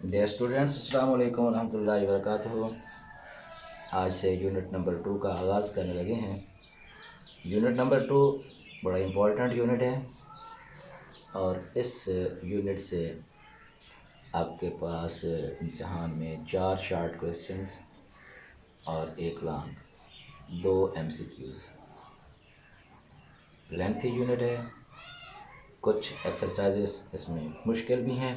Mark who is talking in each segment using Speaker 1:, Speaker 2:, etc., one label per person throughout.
Speaker 1: Dear students, अस्सलाम वालेकुम रहमतुल्लाहि व बरकातुहू। आज से यूनिट नंबर 2 का आगाज़ करने लगे हैं। यूनिट नंबर 2 बड़ा इम्पोर्टेंट यूनिट है और इस यूनिट से आपके पास इम्तहान में 4 शार्ट क्वेश्चंस और 1 लॉन्ग 2 MCQs। लेंथी यूनिट है, कुछ एक्सरसाइजेस इसमें मुश्किल भी हैं,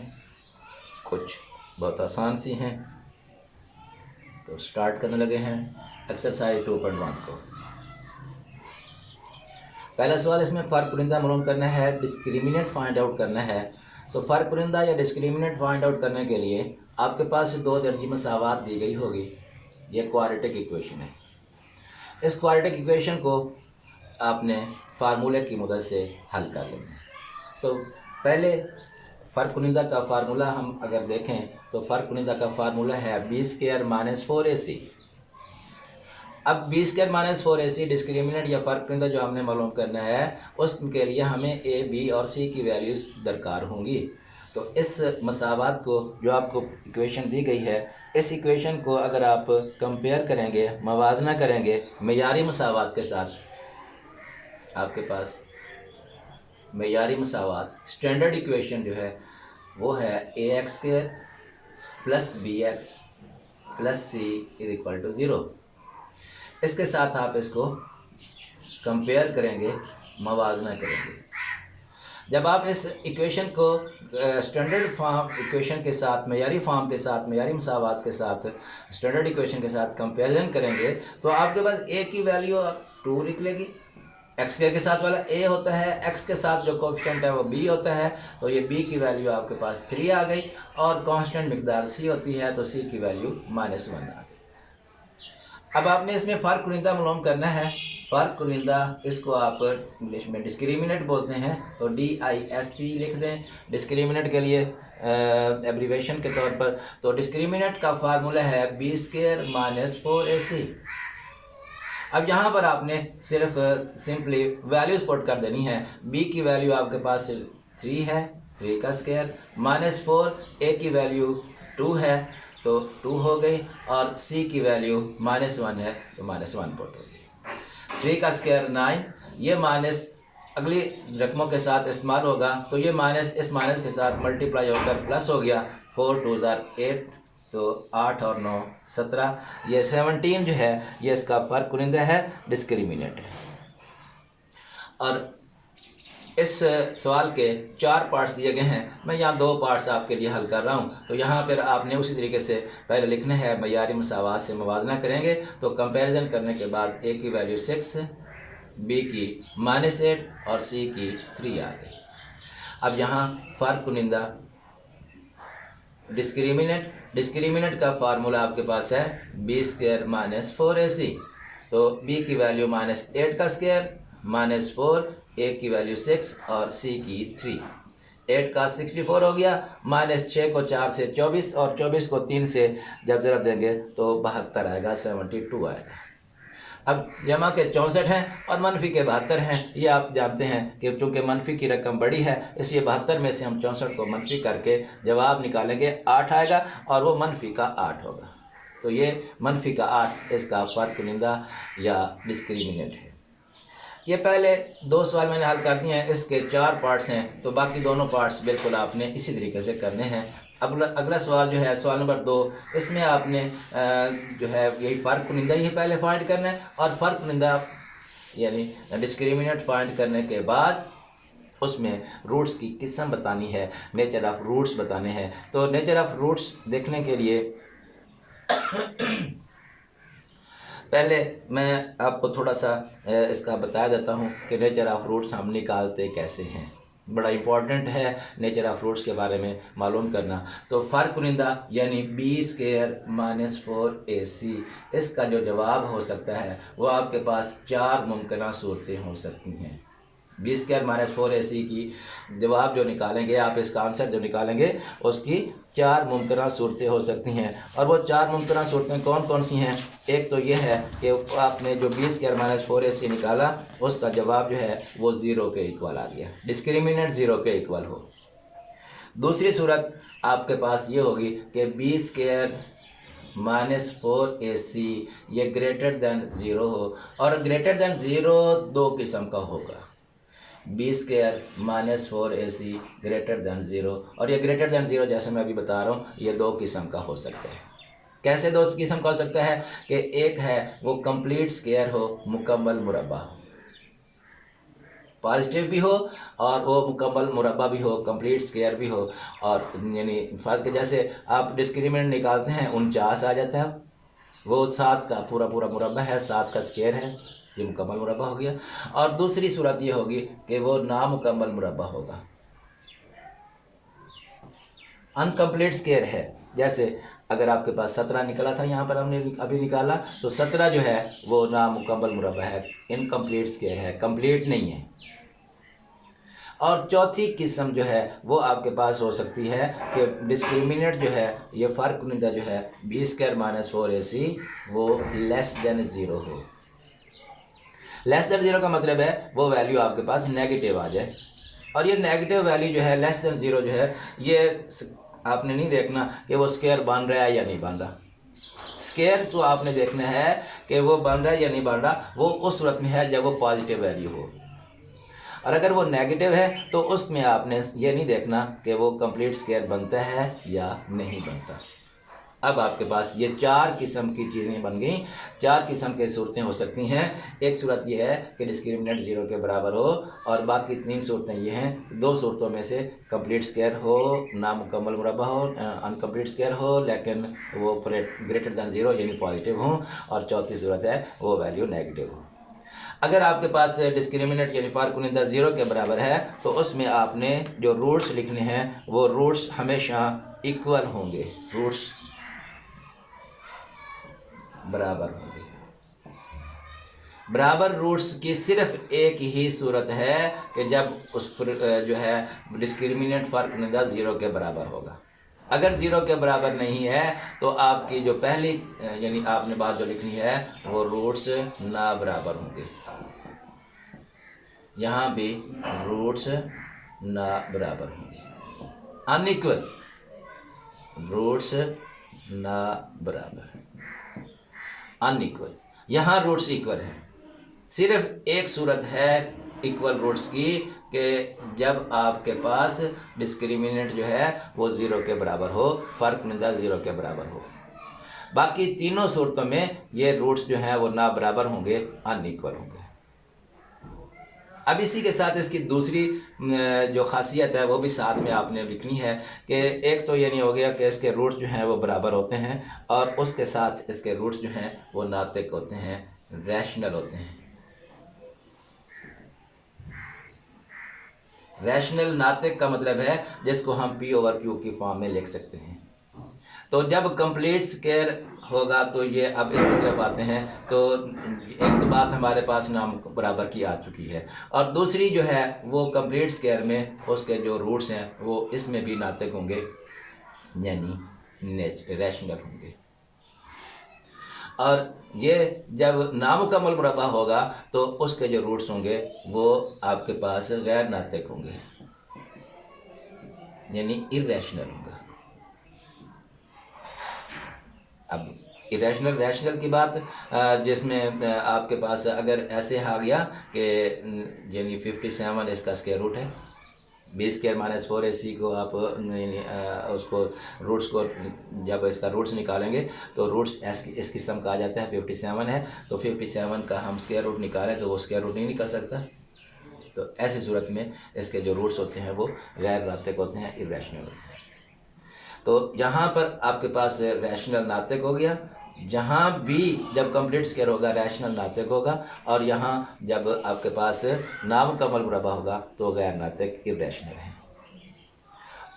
Speaker 1: कुछ बहुत आसान सी हैं। तो स्टार्ट करने लगे हैं एक्सरसाइज 2.1 को। पहला सवाल, इसमें फ़र्क पुरिंदा मालूम करना है, डिस्क्रिमिनेंट फाइंड आउट करना है। तो फ़र्क पुरिंदा या डिस्क्रिमिनेंट फाइंड आउट करने के लिए आपके पास 2 दर्जी मसावात दी गई होगी। ये क्वाड्रेटिक इक्वेशन है। इस क्वाड्रेटिक इक्वेशन को आपने फार्मूले की मदद से हल कर लेना है। तो पहले फ़र्क पुरिंदा का फार्मूला हम अगर देखें तो फ़र्क पुरिंदा का फार्मूला है b² - 4ac। अब b² - 4ac डिस्क्रिमिनेंट या फ़र्क पुरिंदा जो हमने मालूम करना है, उसके लिए हमें a, b और c की वैल्यूज़ दरकार होंगी। तो इस मसावात को जो आपको इक्वेशन दी गई है, इस इक्वेशन को अगर आप कंपेयर करेंगे, मवाजना करेंगे मेयारी मसावात के साथ, आपके पास मेयारी मसावात स्टैंडर्ड इक्वेशन जो है वो है ax² + bx + c = 0। इसके साथ आप इसको कंपेयर करेंगे, मवाजना करेंगे। जब आप इस इक्वेशन को स्टैंडर्ड फॉर्म इक्वेशन के साथ, मेयारी फॉर्म के साथ, मेयारी मसावात के साथ, स्टैंडर्ड इक्वेशन के साथ कंपेरिजन करेंगे तो आपके पास a की वैल्यू 2 निकलेगी। x² के साथ वाला a होता है, x के साथ जो कोएफिशिएंट है वो b होता है, तो ये b की वैल्यू आपके पास 3 आ गई और कांस्टेंट मिकदार c होती है, तो c की वैल्यू -1 आ गई। अब आपने इसमें फ़र्क पुरिंदा मालूम करना है। फ़र्क पुरिंदा इसको आप इंग्लिश में डिस्क्रिमिनेंट बोलते हैं, तो DISC लिख दें डिस्क्रिमिनेंट के लिए एब्रीवेशन के तौर पर। तो डिस्क्रिमिनेंट का फार्मूला है b² - 4ac। अब यहाँ पर आपने सिर्फ सिंपली वैल्यूज़ पुट कर देनी है। b की वैल्यू आपके पास 3 है, 3 का स्क्वायर, -4, a की वैल्यू 2 है तो 2 हो गई, और c की वैल्यू -1 है तो -1 पुट हो गई। 3 का स्क्वायर 9, ये माइनस अगली रकमों के साथ इस्तेमाल होगा, तो ये माइनस इस माइनस के साथ मल्टीप्लाई होकर प्लस हो गया। 4 2 8, तो 8 और 9 17, ये 17 जो है ये इसका फ़र्क पुरिंदा है, डिस्क्रिमिनेंट है। और इस सवाल के 4 पार्ट्स दिए गए हैं, मैं यहाँ 2 पार्ट्स आपके लिए हल कर रहा हूँ। तो यहाँ पर आपने उसी तरीके से पहले लिखना है, मयारी मसावात से मवाजना करेंगे तो कंपैरिजन करने के बाद a की वैल्यू 6, b की -8 और c की 3 आ गई। अब यहाँ फ़र्क पुरिंदा डिस्क्रिमिनेंट का फार्मूला आपके पास है b² - 4ac। तो b की वैल्यू -8 का स्क्वायर, -4, a की वैल्यू 6 और c की 3। 8 का 64 हो गया, -6 को 4 से 24 और 24 को 3 से जब ज़रा देंगे तो 72 आएगा, 72 आएगा। अब जमा के 64 हैं और मनफी के 72 हैं। ये आप जानते हैं कि चूँकि मनफी की रकम बड़ी है, इसलिए 72 में से हम 64 को मनफी करके जवाब निकालेंगे, 8 आएगा और वो मनफी का 8 होगा। तो ये मनफी का 8 इसका फ़र्क पुरिंदा या डिस्क्रिमिनेंट है। ये पहले 2 सवाल मैंने हल कर दिए हैं, इसके 4 पार्ट्स हैं, तो बाकी दोनों पार्ट्स बिल्कुल आपने इसी तरीके से करने हैं। अगला सवाल जो है सवाल नंबर 2, इसमें आपने जो है यही फ़र्क पुरिंदा ही पहले फाइंड करना है, और फ़र्क पुरिंदा यानी डिस्क्रिमिनेंट फाइंड करने के बाद उसमें रूट्स की किस्म बतानी है, नेचर ऑफ रूट्स बताने हैं। तो नेचर ऑफ रूट्स देखने के लिए पहले मैं आपको थोड़ा सा इसका बता देता हूँ कि नेचर ऑफ रूट्स हम निकालते कैसे हैं। बड़ा इम्पॉर्टेंट है नेचर ऑफ रूट्स के बारे में मालूम करना। तो फ़र्क पुरिंदा यानी b² - 4ac, इसका जो जवाब हो सकता है वो आपके पास 4 मुमकिन सूरतें हो सकती हैं। b² - 4ac की जवाब जो निकालेंगे आप, इसका आंसर जो निकालेंगे उसकी 4 मुमकिन सूरतें हो सकती हैं। और वो 4 मुमकिन सूरतें कौन कौन सी हैं? एक तो ये है कि आपने जो b² - 4ac निकाला उसका जवाब जो है वो 0 के इक्वल आ गया, डिस्क्रिमिनेंट 0 के इक्वल हो। दूसरी सूरत आपके पास ये होगी कि बी स्क्वायर माइनस 4ac ये ग्रेटर दैन ज़ीरो हो, और ग्रेटर दैन ज़ीरो दो किस्म का होगा, b square minus 4ac greater than zero, और ये ग्रेटर दैन ज़ीरो जैसे मैं अभी बता रहा हूँ ये दो किस्म का हो सकता है। कैसे दो किस्म का हो सकता है कि एक है वो कंप्लीट स्क्वायर हो, मुकम्मल मुरब्बा हो, पॉजिटिव भी हो और वो मुकम्मल मुरब्बा भी हो, कंप्लीट स्क्वायर भी हो, और यानी फर्क जैसे आप डिस्क्रिमिनेंट निकालते हैं 49 आ जाता है, वो 7 का पूरा पूरा मुरब्बा है, 7 का स्क्वायर है, ये मुकम्मल मुरब्बा हो गया। और दूसरी सूरत ये होगी कि वो नामुकम्मल मुरब्बा होगा, अनकम्प्लीट स्क्वायर है। जैसे अगर आपके पास 17 निकला था, यहाँ पर हमने अभी निकाला, तो 17 जो है वो नामुकम्मल मुरब्बा है, इनकम्प्लीट स्क्वायर है, कंप्लीट नहीं है। और चौथी किस्म जो है वो आपके पास हो सकती है कि डिस्क्रिमिनेंट जो है ये फ़र्क कुनिंदा जो है बी स्क्वायर माइनस 4ac वो लेस देन ज़ीरो हो। लेस देन ज़ीरो का मतलब है वो वैल्यू आपके पास नेगेटिव आ जाए, और ये नेगेटिव वैल्यू जो है लेस देन ज़ीरो जो है ये आपने नहीं देखना कि वो स्क्वायर बन रहा है या नहीं बन रहा। स्क्वायर तो आपने देखना है कि वो बन रहा है या नहीं बन रहा, वो उस सूरत में है जब वो पॉजिटिव वैल्यू हो, और अगर वो नेगेटिव है तो उसमें आपने ये नहीं देखना कि वो कंप्लीट स्क्वायर बनता है या नहीं बनता। अब आपके पास ये 4 किस्म की चीज़ें बन गई, 4 किस्म की सूरतें हो सकती हैं। एक सूरत ये है कि डिस्क्रिमिनेंट ज़ीरो के बराबर हो, और बाकी 3 सूरतें ये हैं, 2 सूरतों में से कंप्लीट स्क्वायर हो, नामुकम्मल मुरब्बा हो, अनकम्प्लीट स्क्वायर हो लेकिन वो ग्रेटर दैन ज़ीरो यानी पॉजिटिव हो, और चौथी सूरत है वो वैल्यू नेगेटिव हो। अगर आपके पास डिस्क्रिमिनेंट यानी फ़र्क कुनिंदा ज़ीरो के बराबर है तो उसमें आपने जो रूट्स लिखने हैं वो रूट्स हमेशा इक्वल होंगे, रूट्स बराबर होंगे। बराबर रूट्स की सिर्फ एक ही सूरत है कि जब उस जो है डिस्क्रिमिनेंट फ़र्क कुनिंदा ज़ीरो के बराबर होगा। अगर ज़ीरो के बराबर नहीं है तो आपकी जो पहली यानी आपने बात जो लिखनी है वो रूट्स ना बराबर होंगे, यहाँ भी रूट्स ना बराबर होंगे, अनइक्वल, रूट्स ना बराबर, अनइक्वल। यहाँ रूट्स इक्वल है, सिर्फ एक सूरत है इक्वल रूट्स की कि जब आपके पास डिस्क्रिमिनेंट जो है वो ज़ीरो के बराबर हो, फ़र्क कुनिंदा ज़ीरो के बराबर हो। बाकी तीनों सूरतों में ये रूट्स जो हैं वो ना बराबर होंगे, अनइक्वल होंगे। अब इसी के साथ इसकी दूसरी जो खासियत है वो भी साथ में आपने लिखनी है कि एक तो ये नहीं हो गया कि इसके रूट्स जो हैं वो बराबर होते हैं, और उसके साथ इसके रूट्स जो हैं वो नातिक होते हैं, रैशनल होते हैं। रैशनल नातिक का मतलब है जिसको हम पी ओवर क्यू की फॉर्म में लिख सकते हैं। तो जब कंप्लीट स्क्वायर होगा तो ये अब इसकी तरफ आते हैं, तो एक तो बात हमारे पास नाम बराबर की आ चुकी है, और दूसरी जो है वो कंप्लीट स्क्वायर में उसके जो रूट्स हैं वो इसमें भी नातिक होंगे यानी रैशनल होंगे। और ये जब नामुकम्मल मुरब्बा होगा तो उसके जो रूट्स होंगे वो आपके पास गैर नातिक होंगे यानी इर्रेशनल होगा। अब इरेशनल रैशनल की बात जिसमें आपके पास अगर ऐसे आ गया कि यानी 57 इसका स्क्वायर रूट है, बी स्क्वायर माइनस 4ac को आप उसको रूट्स को जब इसका रूट्स निकालेंगे तो रूट्स इस किस्म का आ जाता है, 57 है तो 57 का हम स्क्वायर रूट निकालें तो वो स्क्वायर रूट नहीं निकल सकता। तो ऐसी सूरत में इसके जो रूट्स होते हैं वो गैर नातिक होते हैं, इरेशनल होते हैं। तो यहाँ पर आपके पास रैशनल नातिक हो गया, जहाँ भी जब कंप्लीट स्क्वायर होगा रैशनल नातिक होगा, और यहाँ जब आपके पास नामुकम्मल मुरब्बा होगा तो गैर नातिक इर्रेशनल है।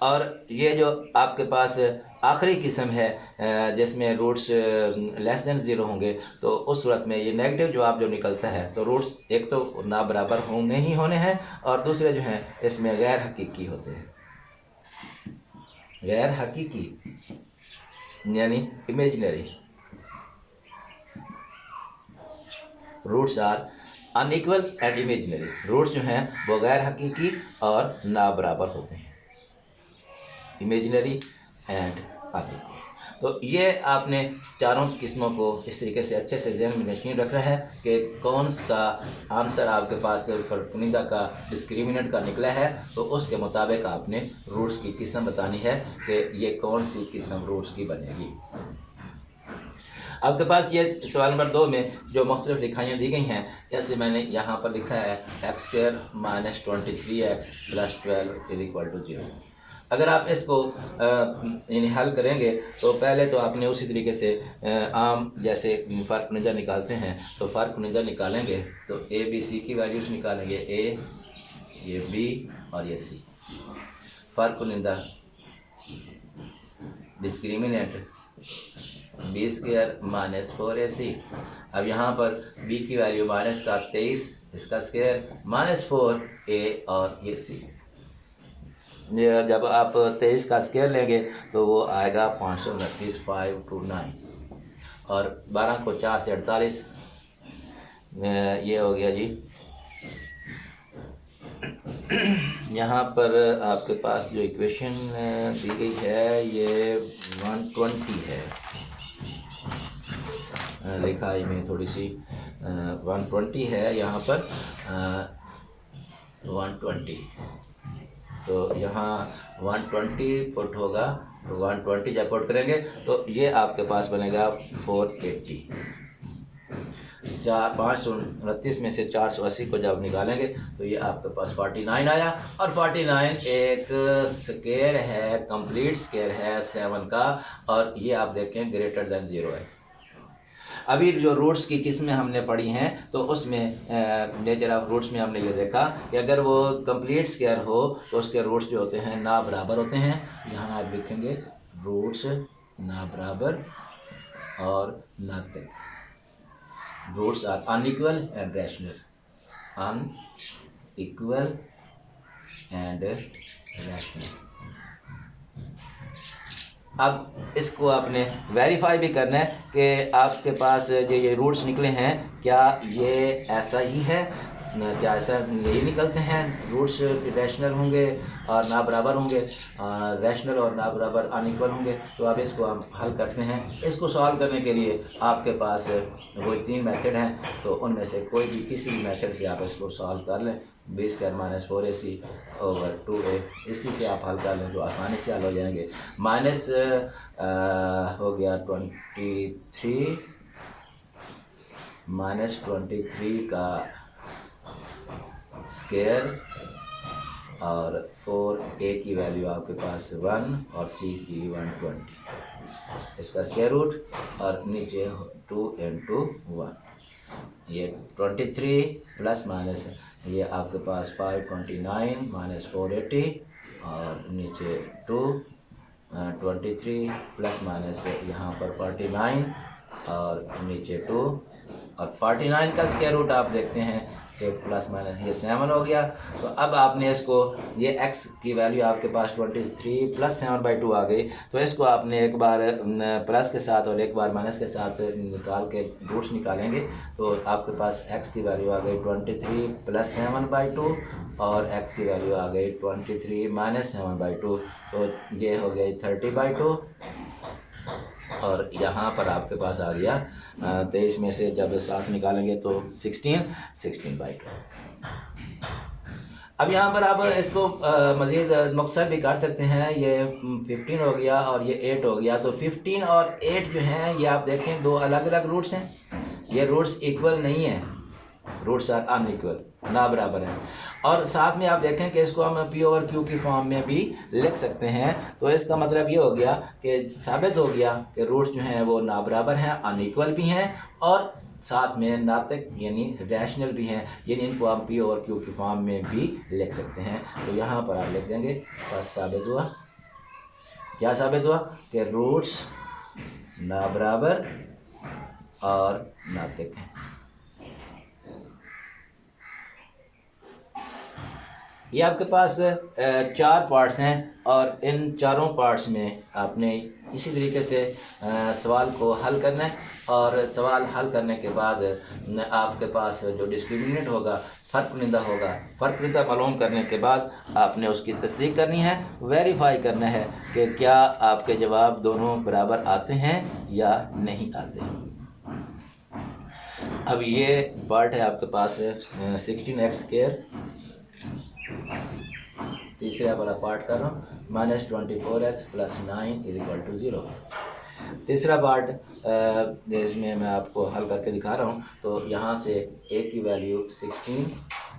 Speaker 1: और ये जो आपके पास आखिरी किस्म है जिसमें रूट्स लेस देन ज़ीरो होंगे तो उस सूरत में ये नेगेटिव जवाब जो निकलता है तो रूट्स एक तो ना बराबर होंगे ही होने हैं, और दूसरे जो हैं इसमें गैर हकीकी होते हैं, गैर हकीकी यानी imaginary. Roots are unequal and imaginary, roots जो हैं वो गैर हकीकी और ना बराबर होते हैं। Imaginary and unequal. तो ये आपने चारों किस्मों को इस तरीके से अच्छे से ध्यान में यकीन रखना है कि कौन सा आंसर आपके पास फर्कुनिदा का डिस्क्रिमिनेंट का निकला है, तो उसके मुताबिक आपने रूट्स की किस्म बतानी है कि ये कौन सी किस्म रूट्स की बनेगी। आपके पास ये सवाल नंबर 2 में जो मुख्तलिफ लिखाइयाँ दी गई हैं, जैसे मैंने यहाँ पर लिखा है x² - 23x + 12 = 0। अगर आप इसको यानी हल करेंगे तो पहले तो आपने उसी तरीके से आम जैसे फ़र्क नज़ा निकालते हैं, तो फ़र्क नज़ा निकालेंगे तो ए बी सी की वैल्यूज़ निकालेंगे, ए, ये बी और ये सी। फ़र्क नज़ा डिस्क्रिमिनेंट b² - 4ac। अब यहाँ पर b की वैल्यू -23, इसका स्क्वायर -4a और ये c। जब आप 23 का स्क्वायर लेंगे तो वो आएगा 529, 529, और 12 को 4 से 48, ये हो गया जी। यहाँ पर आपके पास जो इक्वेशन दी गई है ये 120 है, लिखाई में थोड़ी सी 120 है यहाँ पर 120, तो यहाँ 120 पुट होगा, तो 120 जब पुट करेंगे तो ये आपके पास बनेगा 480। 529 में से 480 को जब निकालेंगे तो ये आपके पास 49 आया, और 49 एक स्क्वायर है, कंप्लीट स्क्वायर है 7 का, और ये आप देखें ग्रेटर देन 0 है। अभी जो रूट्स की किस्में हमने पढ़ी हैं तो उसमें नेचर ऑफ रूट्स में हमने ये देखा कि अगर वो कंप्लीट स्क्वायर हो तो उसके रूट्स जो होते हैं ना बराबर होते हैं। यहाँ आप लिखेंगे रूट्स ना बराबर और नातिक। Roots are unequal and rational, unequal and rational. अब इसको आपने वेरीफाई भी करना है कि आपके पास जो ये रूट्स निकले हैं क्या ये ऐसा ही है, क्या ऐसा यही निकलते हैं रूट्स रैशनल होंगे और ना बराबर होंगे, रैशनल और ना बराबर अनइक्वल होंगे। तो अब इसको हम हल करते हैं। इसको सॉल्व करने के लिए आपके पास वही 3 मेथड हैं, तो उनमें से कोई भी किसी भी मेथड से आप इसको सॉल्व कर लें। b² - 4ac/2a, इसी से आप हल कर लें तो आसानी से हल हो जाएंगे। माइनस हो गया 23 -23 का स्क्वायर, और 4a की वैल्यू आपके पास 1 और c की 120, इसका स्क्वायर रूट, और नीचे 2 × 1, ये 23 प्लस माइनस ये आपके पास 529 - 480, और नीचे 2 23 प्लस माइनस यहाँ पर 49 और नीचे 2, और 49 का स्क्वायर रूट आप देखते हैं कि प्लस माइनस ये 7 हो गया। तो अब आपने इसको, ये x की वैल्यू आपके पास 23 + 7/2 आ गई, तो इसको आपने एक बार प्लस के साथ और एक बार माइनस के साथ निकाल के रूट्स निकालेंगे तो आपके पास x की वैल्यू आ गई 23 + 7/2 और x की वैल्यू आ गई 23 - 7/2, तो ये हो गई 30/2, और यहाँ पर आपके पास आ गया 23 में से जब 7 निकालेंगे तो 16/2। अब यहाँ पर आप इसको मज़ीद मुख्तसर भी कर सकते हैं। ये 15 हो गया और ये 8 हो गया, तो 15 और 8 जो हैं ये आप देखें 2 अलग अलग रूट्स हैं। ये रूट्स इक्वल नहीं है, रूट्स आर अनइक्वल, ना बराबर हैं। और साथ में आप देखें कि इसको हम p/q की फॉर्म में भी लिख सकते हैं। तो इसका मतलब ये हो गया कि साबित हो गया कि रूट्स जो हैं वो ना बराबर हैं, अनइक्वल भी हैं, और साथ में नातिक यानी रैशनल भी हैं, यानी इनको हम p/q की फॉर्म में भी लिख सकते हैं। तो यहाँ पर आप लिख देंगे, बस साबित हुआ, क्या साबित हुआ कि रूट्स ना बराबर और नातिक हैं। ये आपके पास चार पार्ट्स हैं और इन चारों पार्ट्स में आपने इसी तरीके से सवाल को हल करना है और सवाल हल करने के बाद आपके पास जो डिस्क्रिमिनेंट होगा, फ़र्क कुनिंदा होगा, फ़र्क कुनिंदा मालूम करने के बाद आपने उसकी तस्दीक करनी है, वेरीफाई करना है कि क्या आपके जवाब दोनों बराबर आते हैं या नहीं आते हैं। अब ये पार्ट है आपके पास 16x², तीसरा वाला पार्ट कर रहा हूँ, -24x + 9 = 0। तीसरा पार्ट जिसमें मैं आपको हल करके दिखा रहा हूँ, तो यहाँ से a की वैल्यू 16,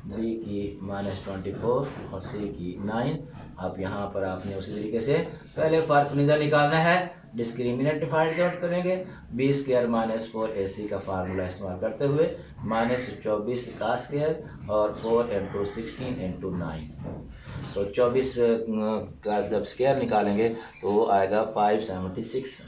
Speaker 1: b की -24 और c की 9। अब यहाँ पर आपने उसी तरीके से पहले फ़र्क कुनिंदा निकालना है, डिस्क्रिमिनेंट फाइंड आउट करेंगे, b² - 4ac का फार्मूला इस्तेमाल करते हुए -24 का स्क्वायर और 4 × 16 × 9। तो 24 का जब स्क्वायर निकालेंगे तो वो आएगा 576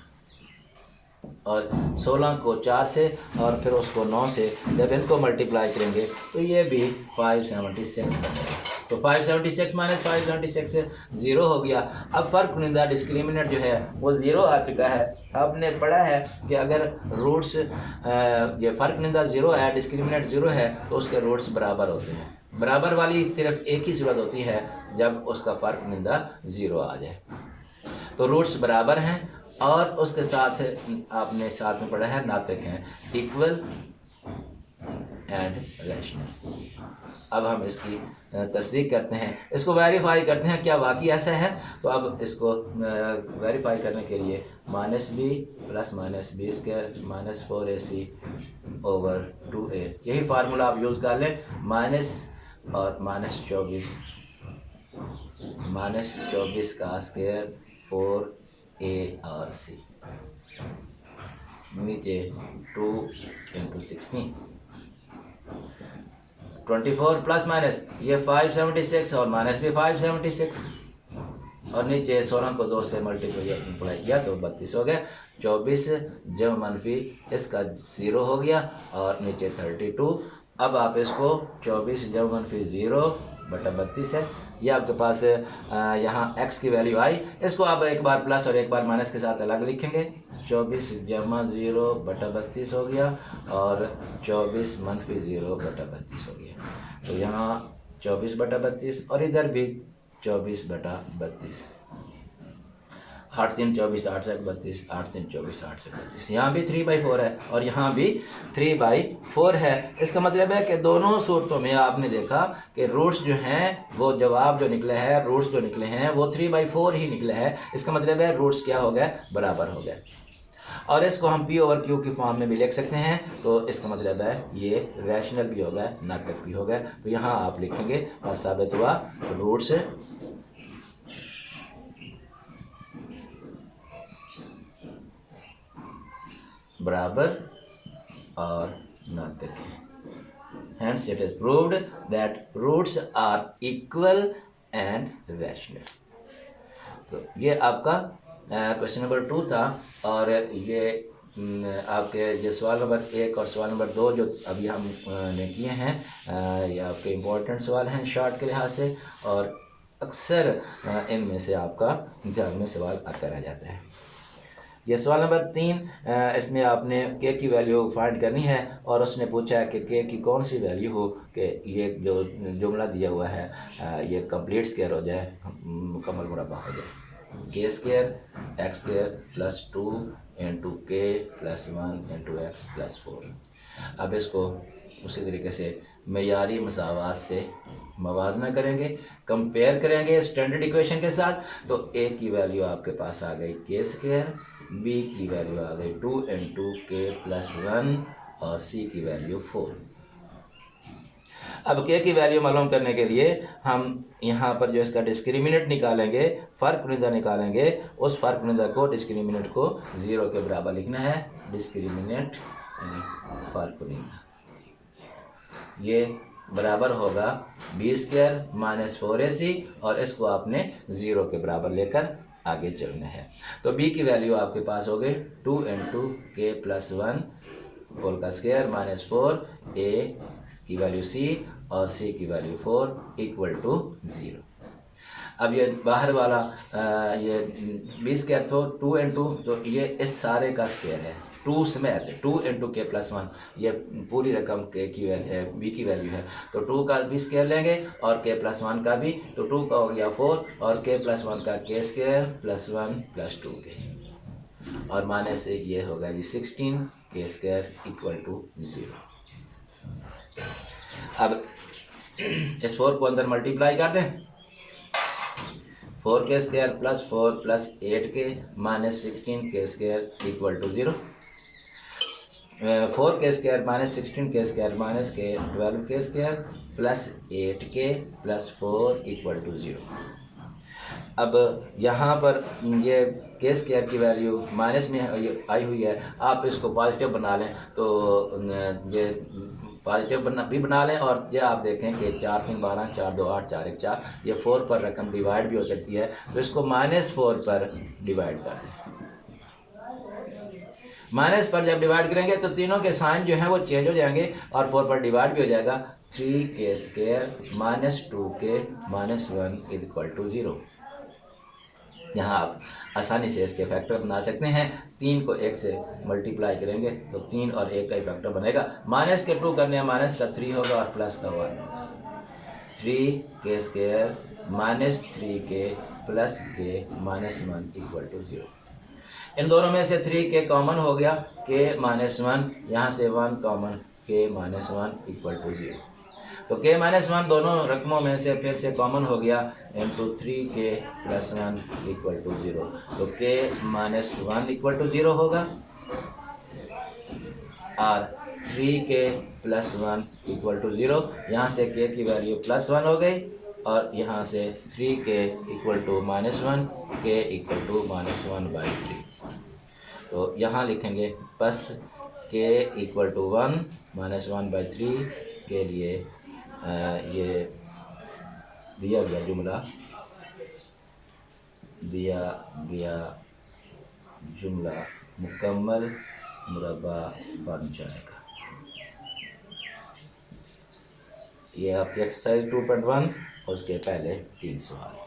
Speaker 1: और 16 को 4 से और फिर उसको 9 से जब इनको मल्टीप्लाई करेंगे तो ये भी 576 बनेगा। तो 576 - 576 से 0 हो गया। अब फ़र्क कुनिंदा डिस्क्रिमिनेंट जो है वो 0 आ चुका है। आपने पढ़ा है कि अगर रूट्स ये फ़र्क कुनिंदा 0 है, डिस्क्रिमिनेंट 0 है, तो उसके रूट्स बराबर होते हैं। बराबर वाली सिर्फ एक ही सूरत होती है जब उसका फ़र्क कुनिंदा 0 आ जाए। तो रूट्स बराबर हैं और उसके साथ आपने साथ में पढ़ा है नातिक हैं, इक्वल एंड रैशनल। अब हम इसकी तस्दीक करते हैं, इसको वेरीफाई करते हैं क्या वाकई ऐसा है। तो अब इसको वेरीफाई करने के लिए -b + -b² - 4ac/2a, यही फार्मूला आप यूज़ कर लें। माइनस और -24 का स्क्वायर 4a और c, नीचे 2 × 16, 24 प्लस माइनस ये 576 और माइनस भी 576 और नीचे 16 को 2 से मल्टीप्लाई किया तो 32 हो गया। 24 जब मनफी इसका 0 हो गया और नीचे 32। अब आप इसको 24 जब मनफी 0/32 है, ये आपके पास यहाँ x की वैल्यू आई। इसको आप एक बार प्लस और एक बार माइनस के साथ अलग लिखेंगे। 24 जमा 0/32 हो गया और 24 मनफी 0/32 हो गया। तो यहाँ 24/32 और इधर भी 24/32। 8 3 24, 8 से 32, 8 3 24, 8 से 32। यहाँ भी 3/4 है और यहाँ भी 3/4 है। इसका मतलब है कि दोनों सूरतों में आपने देखा कि रूट्स जो हैं वो जवाब जो निकले हैं, रूट्स जो निकले हैं वो 3/4 ही निकले हैं। इसका मतलब है रूट्स क्या हो गए, बराबर हो गए। और इसको हम p/q की फॉर्म में भी लिख सकते हैं। तो इसका मतलब है ये रैशनल भी हो गया, नातिक भी हो गया। तो यहाँ आप लिखेंगे बस साबित हुआ रूट्स बराबर और नातिक हैं। Hence it is proved that roots are equal and rational। तो ये आपका क्वेश्चन नंबर 2 था। और ये आपके जो सवाल नंबर 1 और सवाल नंबर 2 जो अभी हम ने किए हैं, ये आपके इम्पोर्टेंट सवाल हैं शॉर्ट के लिहाज से और अक्सर इनमें से आपका इम्तिहान में सवाल आता रह जाता है। ये सवाल नंबर 3, इसमें आपने k की वैल्यू फाइंड करनी है और उसने पूछा है कि k की कौन सी वैल्यू हो कि ये जो जुमला दिया हुआ है ये कंप्लीट स्क्वायर हो जाए, मुकम्मल मुरब्बा हो जाए। k² x² + 2 × k + 1 × x + 4। अब इसको उसी तरीके से मयारी मसावात से मवाजना करेंगे, कंपेयर करेंगे स्टैंडर्ड इक्वेशन के साथ। तो a की वैल्यू आपके पास आ गई k², b की वैल्यू आ गई 2 × k + 1 और c की वैल्यू 4। अब k की वैल्यू मालूम करने के लिए हम यहाँ पर जो इसका डिस्क्रिमिनेंट निकालेंगे, फ़र्क कुनिंदा निकालेंगे, उस फ़र्क कुनिंदा को डिस्क्रिमिनेंट को 0 के बराबर लिखना है। डिस्क्रिमिनेंट फ़र्क कुनिंदा ये बराबर होगा b² - 4ac और इसको आपने 0 के बराबर लेकर आगे चलना है। तो b की वैल्यू आपके पास हो गई 2 × k + 1 होल का स्क्वायर -4, a की वैल्यू c और सी की वैल्यू 4 इक्वल टू 0। अब ये बाहर वाला ये बी स्क्वायर तो 2 इंटू, तो ये इस सारे का स्क्वायर है 2 समेत 2 इंटू के प्लस 1, ये पूरी रकम के की वैल्यू है, बी की वैल्यू है, तो 2 का भी स्क्वायर लेंगे और के प्लस 1 का भी, तो 2 का हो गया 4 और के प्लस 1 का के स्क्वायर प्लस 1 प्लस 2 के, और माइनस से ये होगा जी 16 के स्क्वायर इक्वल टू 0। अब इस 4 को अंदर मल्टीप्लाई कर दें, 4 के स्क्वायर प्लस 4 प्लस 8 के माइनस 16 के स्क्वायर इक्वल टू 0। 4 के स्क्वायर माइनस 16 के स्क्वायर माइनस के 12 के स्क्वायर प्लस 8 के प्लस 4 इक्वल टू 0। अब यहाँ पर ये के स्क्वायर की वैल्यू माइनस में आई हुई है, आप इसको पॉजिटिव बना लें तो ये पॉजिटिव बना लें, और ये आप देखें कि 4 3 12 4 2 8 4 1 4, ये 4 पर रकम डिवाइड भी हो सकती है, तो इसको -4 पर डिवाइड कर दें। माइनस पर जब डिवाइड करेंगे तो तीनों के साइन जो हैं वो चेंज हो जाएंगे और 4 पर डिवाइड भी हो जाएगा। 3 के स्क्वायर माइनस 2 के माइनस 1 इक्वल टू 0। यहाँ आप आसानी से इसके फैक्टर बना सकते हैं। 3 को 1 से मल्टीप्लाई करेंगे तो 3 और 1 का ही फैक्टर बनेगा। माइनस के 2 करने माइनस का 3 होगा और प्लस का 1। 3 के स्क्वायर माइनस 3 के प्लस के माइनस 1 इक्वल टू 0। इन दोनों में से 3 के कॉमन हो गया, के माइनस 1, यहाँ से 1 कॉमन, के माइनस 1 इक्वल टू 0। तो के माइनस 1 दोनों रकमों में से फिर से कॉमन हो गया, इंटू 3 के प्लस 1 इक्वल टू 0। तो के माइनस 1 इक्वल टू 0 होगा और 3 के प्लस 1 इक्वल टू 0। यहाँ से के की वैल्यू प्लस 1 हो गई और यहाँ से 3 के इक्वल टू माइनस 1, के इक्वल टू माइनस 1/3। तो यहाँ लिखेंगे बस के इक्वल टू 1 माइनस 1/3 के लिए ये दिया गया जुमला मुकम्मल मुरब्बा बन जाएगा। ये आपकी एक्सरसाइज 2.1 उसके पहले 3 सवाल।